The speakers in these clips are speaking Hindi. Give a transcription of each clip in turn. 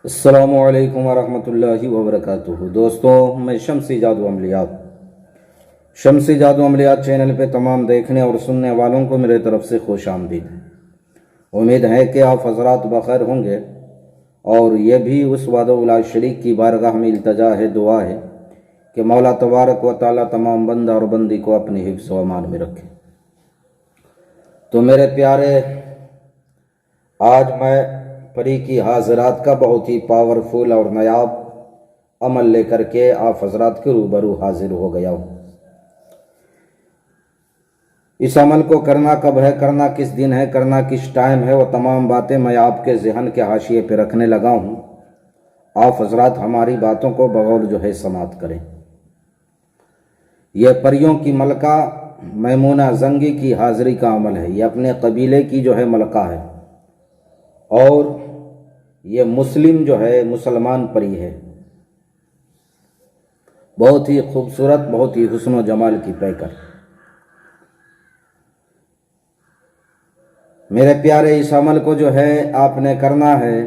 अस्सलामुअलैकुम वरहमतुल्लाहि वबरकातुहू। दोस्तों, मैं शम्सी जादू अमलियात चैनल पे तमाम देखने और सुनने वालों को मेरे तरफ से खुश आमदीद। उम्मीद है कि आप हजरात बखैर होंगे और ये भी उस वादा शरीक की बारगाह में इल्तजा है, दुआ है कि मौला तबारक व तआला तमाम बंदा और बंदी को अपनी हिफ्ज़ व अमान में रखे। तो मेरे प्यारे, आज मैं परी की हाजरात का बहुत ही पावरफुल और नायाब अमल लेकर के आप हजरात के रूबरू हाजिर हो गया हूँ। इस अमल को करना कब है, करना किस दिन है, करना किस टाइम है, वो तमाम बातें मैं आपके जहन के हाशिए पे रखने लगा हूँ। आप हजरात हमारी बातों को बगौर जो है समात करें। यह परियों की मलका मैमूना जंगी की हाजिरी का अमल है। यह अपने कबीले की जो है मलका है और ये मुस्लिम जो है मुसलमान परी है। बहुत ही खूबसूरत, बहुत ही हुस्न व जमाल की पैकर। मेरे प्यारे, इस अमल को जो है आपने करना है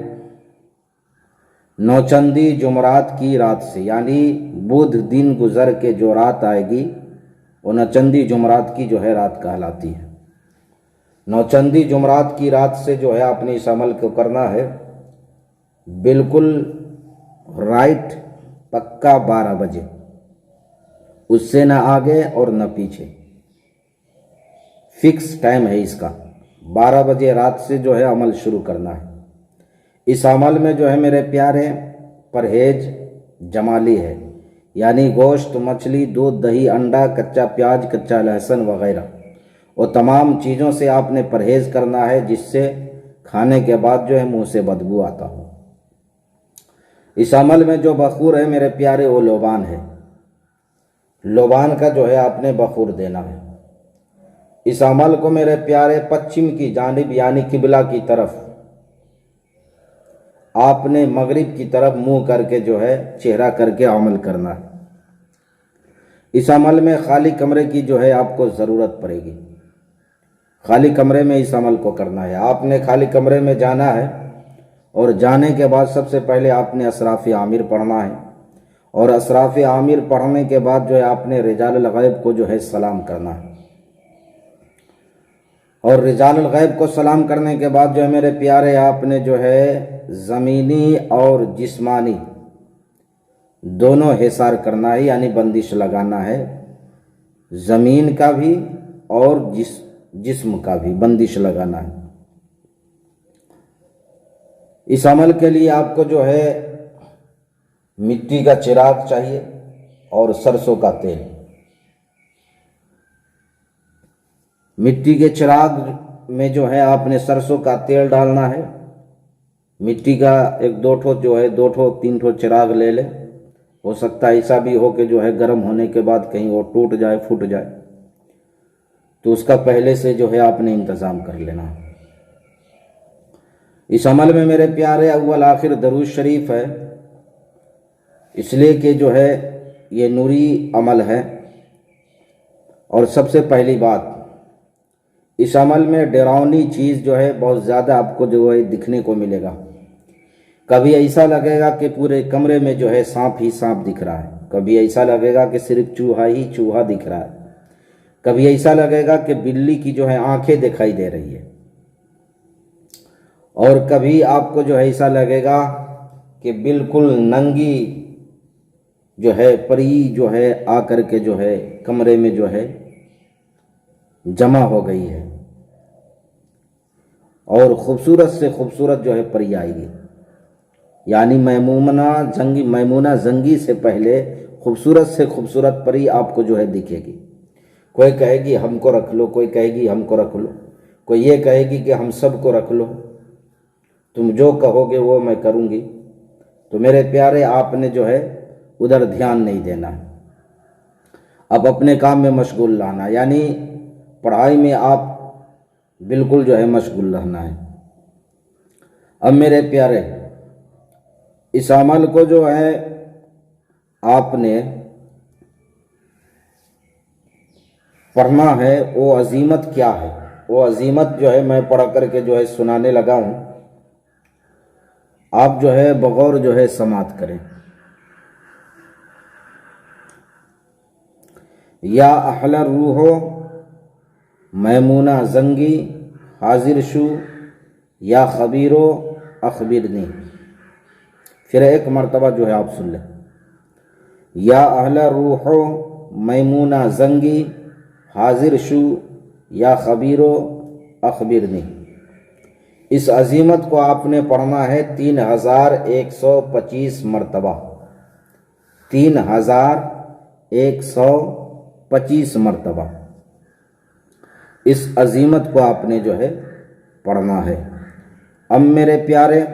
नौचंदी जुमरात की रात से, यानी बुध दिन गुजर के जो रात आएगी वो नौचंदी जुमरात की जो है रात कहलाती है। नौचंदी जुमरात की रात से जो है आपने इस अमल को करना है बिल्कुल राइट, पक्का 12 बजे, उससे न आगे और न पीछे। फिक्स टाइम है इसका, 12 बजे रात से जो है अमल शुरू करना है। इस अमल में जो है मेरे प्यारे परहेज जमाली है, यानी गोश्त, मछली, दूध, दही, अंडा, कच्चा प्याज, कच्चा लहसुन वगैरह और तमाम चीज़ों से आपने परहेज करना है जिससे खाने के बाद जो है मुंह से बदबू आता हो। इस अमल में जो बखूर है मेरे प्यारे वो लोबान है। लोबान का जो है आपने बखूर देना है। इस अमल को मेरे प्यारे पश्चिम की जानिब यानी किबला की तरफ आपने मगरिब की तरफ मुंह करके जो है चेहरा करके अमल करना है। इस अमल में खाली कमरे की जो है आपको ज़रूरत पड़ेगी। खाली कमरे में इस अमल को करना है। आपने खाली कमरे में जाना है और जाने के बाद सबसे पहले आपने असराफ़ आमिर पढ़ना है और असराफ़ आमिर पढ़ने के बाद जो है आपने रिजाल गैब को जो है सलाम करना है और रिजाल गैब को सलाम करने के बाद जो है मेरे प्यारे आपने जो है ज़मीनी और जिस्मानी दोनों हिसार करना है, यानी बंदिश लगाना है। ज़मीन का भी और जिस्म का भी बंदिश लगाना है। इस अमल के लिए आपको जो है मिट्टी का चिराग चाहिए और सरसों का तेल। मिट्टी के चिराग में जो है आपने सरसों का तेल डालना है। मिट्टी का 1-2 ठो जो है 2 ठो 3 ठो चिराग ले ले। हो सकता है ऐसा भी हो कि जो है गर्म होने के बाद कहीं वो टूट जाए, फूट जाए, तो उसका पहले से जो है आपने इंतज़ाम कर लेना। इस अमल में मेरे प्यारे अव्वल आखिर दरूद शरीफ है, इसलिए कि जो है ये नूरी अमल है। और सबसे पहली बात, इस अमल में डरावनी चीज़ जो है बहुत ज़्यादा आपको जो है दिखने को मिलेगा। कभी ऐसा लगेगा कि पूरे कमरे में जो है सांप ही सांप दिख रहा है, कभी ऐसा लगेगा कि सिर्फ चूहा ही चूहा दिख रहा है, कभी ऐसा लगेगा कि बिल्ली की जो है आंखें दिखाई दे रही है, और कभी आपको जो है ऐसा लगेगा कि बिल्कुल नंगी जो है परी जो है आकर के जो है कमरे में जो है जमा हो गई है और खूबसूरत से खूबसूरत जो है परी आएगी, यानी मैमूना जंगी से पहले खूबसूरत से खूबसूरत परी आपको जो है दिखेगी। कोई कहेगी हमको रख लो, कोई कहेगी हमको रख लो, कोई ये कहेगी कि हम सबको रख लो, तुम जो कहोगे वो मैं करूँगी। तो मेरे प्यारे आपने जो है उधर ध्यान नहीं देना है, अब अपने काम में मशगूल रहना, यानी पढ़ाई में आप बिल्कुल जो है मशगूल रहना है। अब मेरे प्यारे, इस अमल को जो है आपने पढ़ना है, वो अजीमत क्या है, वो अजीमत जो है मैं पढ़ करके जो है सुनाने लगा हूँ। आप जो है बगौर जो है समात करें। या अहला रूहो मैमूना जंगी हाजिर शु या खबीरो अखबिरनी। फिर एक मरतबा जो है आप सुन लें। या अहला रूहो मैमूना जंगी हाजिर शु या खबीरो अखबिरनी। इस अजीमत को आपने पढ़ना है 3125 मरतबा, 3125 मरतबा इस अजीमत को आपने जो है पढ़ना है। अब मेरे प्यारे,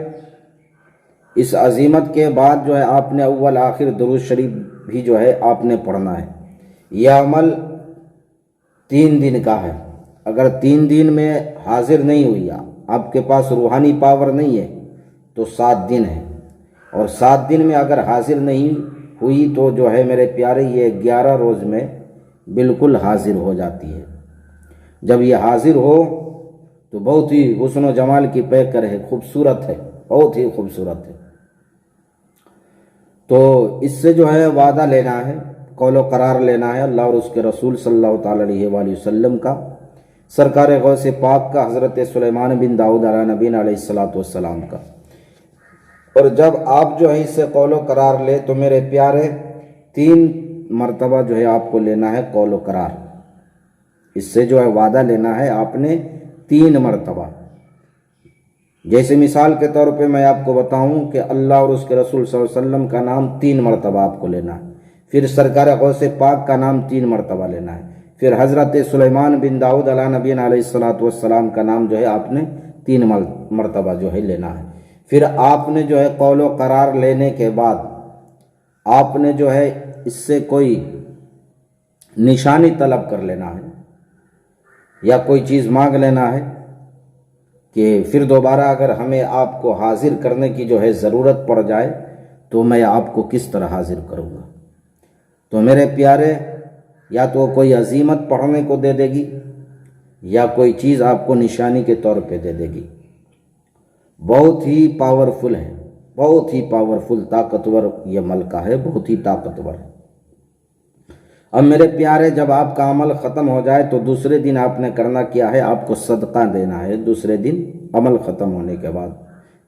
इस अजीमत के बाद जो है आपने अव्वल आखिर दुरूद शरीफ भी जो है आपने पढ़ना है। यह अमल 3 दिन का है। अगर 3 दिन में हाजिर नहीं हुई, आपके पास रूहानी पावर नहीं है, तो 7 दिन है। और 7 दिन में अगर हाजिर नहीं हुई तो जो है मेरे प्यारे ये 11 रोज़ में बिल्कुल हाजिर हो जाती है। जब ये हाजिर हो तो बहुत ही हुस्न व जमाल की पैकर है, खूबसूरत है, बहुत ही खूबसूरत है। तो इससे जो है वादा लेना है, कौलो करार लेना है अल्लाह और उसके रसूल सल्लल्लाहु ताला अलैहि वसल्लम का, सरकार गौसे पाक का, हज़रत सुलेमान बिन दाऊद अला नबीना अलैहिस्सलातु वस्सलाम का। और जब आप जो है इससे कौलो करार ले तो मेरे प्यारे 3 मरतबा जो है आपको लेना है कौलो करार। इससे जो है वादा लेना है आपने 3 मरतबा। जैसे मिसाल के तौर पे मैं आपको बताऊं कि अल्लाह और उसके रसूल सल्लल्लाहु अलैहि वसल्लम का नाम 3 मरतबा आपको लेना है, फिर सरकार गौसे पाक का नाम 3 मरतबा लेना है, फिर हज़रत सुलेमान बिन दाऊद अला नबीना अलैहिस्सलातु वस्सलाम का नाम जो है आपने 3 मरतबा जो है लेना है। फिर आपने जो है कौलो करार लेने के बाद आपने जो है इससे कोई निशानी तलब कर लेना है या कोई चीज़ मांग लेना है कि फिर दोबारा अगर हमें आपको हाजिर करने की जो है ज़रूरत पड़ जाए तो मैं आपको किस तरह हाजिर करूँगा। तो मेरे प्यारे, या तो कोई अजीमत पढ़ने को दे देगी या कोई चीज़ आपको निशानी के तौर पे दे देगी। बहुत ही पावरफुल है, बहुत ही पावरफुल, ताकतवर ये मलका है, बहुत ही ताकतवर है। अब मेरे प्यारे, जब आपका अमल ख़त्म हो जाए तो दूसरे दिन आपने करना क्या है, आपको सदका देना है। दूसरे दिन अमल ख़त्म होने के बाद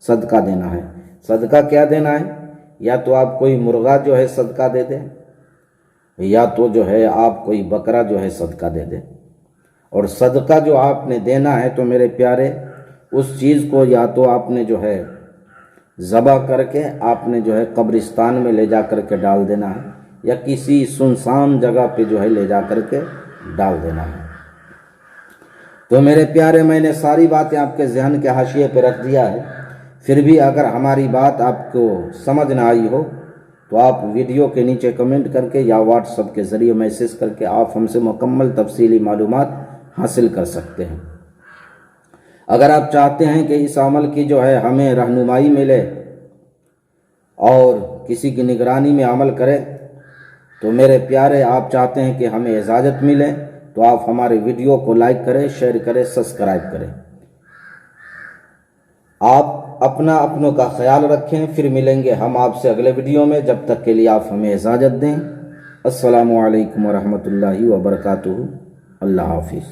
सदका देना है। सदका क्या देना है? या तो आप कोई मुर्गा जो है सदका दे दें, या तो जो है आप कोई बकरा जो है सदका दे दें। और सदका जो आपने देना है तो मेरे प्यारे उस चीज़ को या तो आपने जो है ज़बह करके आपने जो है कब्रिस्तान में ले जा कर के डाल देना है, या किसी सुनसान जगह पे जो है ले जा कर के डाल देना है। तो मेरे प्यारे, मैंने सारी बातें आपके ज़हन के हाशिए पे रख दिया है। फिर भी अगर हमारी बात आपको समझ ना आई हो तो आप वीडियो के नीचे कमेंट करके या व्हाट्सएप के ज़रिए मैसेज करके आप हमसे मुकम्मल तफसीली मालूमात हासिल कर सकते हैं। अगर आप चाहते हैं कि इस अमल की जो है हमें रहनुमाई मिले और किसी की निगरानी में अमल करें, तो मेरे प्यारे, आप चाहते हैं कि हमें इजाज़त मिले तो आप हमारे वीडियो को लाइक करें, शेयर करें, सब्सक्राइब करें। आप अपना अपनों का ख्याल रखें। फिर मिलेंगे हम आपसे अगले वीडियो में। जब तक के लिए आप हमें इजाज़त दें। अस्सलामु अलैकुम व रहमतुल्लाहि व बरकातुहू। अल्लाह हाफिज़।